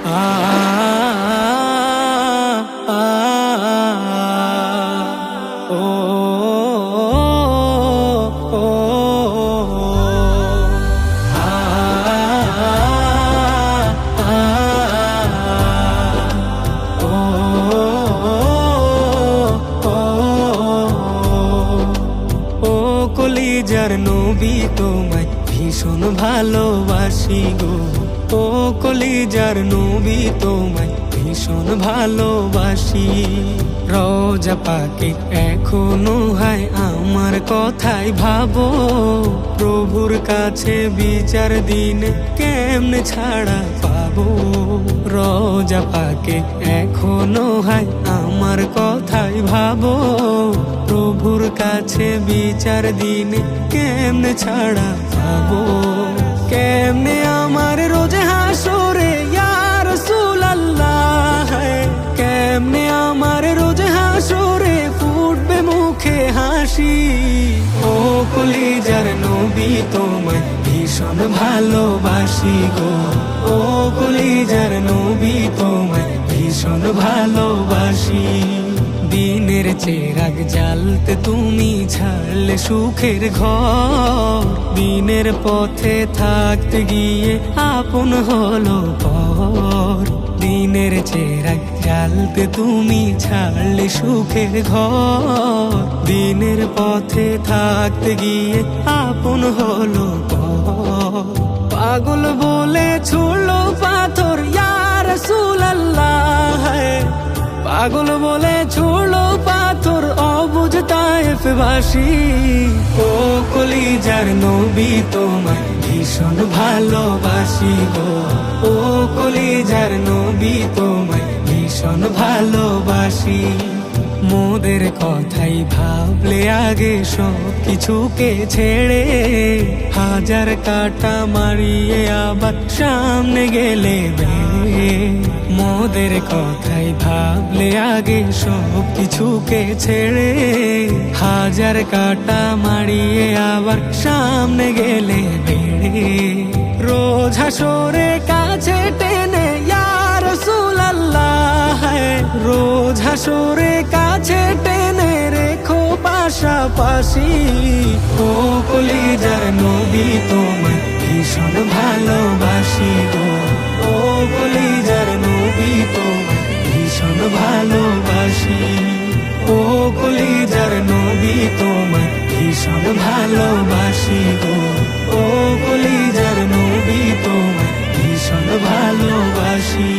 আ আ ও ও আ ও ও কলিজার নবী তোমায় ভীষণ ভালোবাসি গো। ও কলিজার নবী তোমায় ভীষণ ভালোবাসি। রোজা পাকে এখনো হয় আমার কথাই ভাবো, প্রভুর কাছে বিচার দিনে কেমনে ছাড়া পাবো। রোজা পাকে এখনো হয় আমার কথাই ভাবো, প্রভুর কাছে বিচার দিনে কেমনে ছাড়া পাবো। কেমনে আমার রোজে হাসরে ইয়া রাসূলুল্লাহ, কেমনে আমার রোজে হাসরে ফুটবে মুখে হাসি। ও কলিজার নবী তোমায় ভীষণ ভালোবাসি গো। ও কলিজার নবী তোমায় ভীষণ ভালোবাসি। দিনের চেরাগ জ্বালতে তুমি ছাড়লে সুখের ঘর, দিনের পথে থাকতে গিয়ে আপন হলো পর। দিনের চেরাগ জ্বালতে তুমি ছাড়লে সুখের ঘর, দিনের পথে থাকতে গিয়ে আপন হলো পর। পাগল বলে ছুড়লো পাথর ইয়া রাসূলুল্লাহ, পাগল বলে ছুড়লো পাথর অবুঝ তায়েফবাসী। ও কলিজার নবী তোমায় ভীষণ ভালোবাসি গো। ও কলিজার নবী তোমায় ভীষণ ভালোবাসি। মোদের কথাই ভাবলে আগে সব কিছুকে ছেড়ে, হাজার কাটা মারিয়ে আবার সামনে গেলে বেড়ে। মোদের কথাই ভাবলে আগে সব কিছুকে ছেড়ে, হাজার কাটা মারিয়ে আবার সামনে গেলে বেড়ে। রোজ হাসরে কাছে টেনে ইয়া রাসূলুল্লাহ, রোজ হাসরে কাছে টেনে রেখো পাশাপাশি। ও কলিজার নবী তোমায় ভীষণ ভালোবাসি গো। ও কলিজার নবী তোমায় ভীষণ ভালোবাসি। ও কলিজার নবী তোমায় ভীষণ ভালোবাসি গো। ও কলিজার নবী তোমায় ভীষণ ভালোবাসি।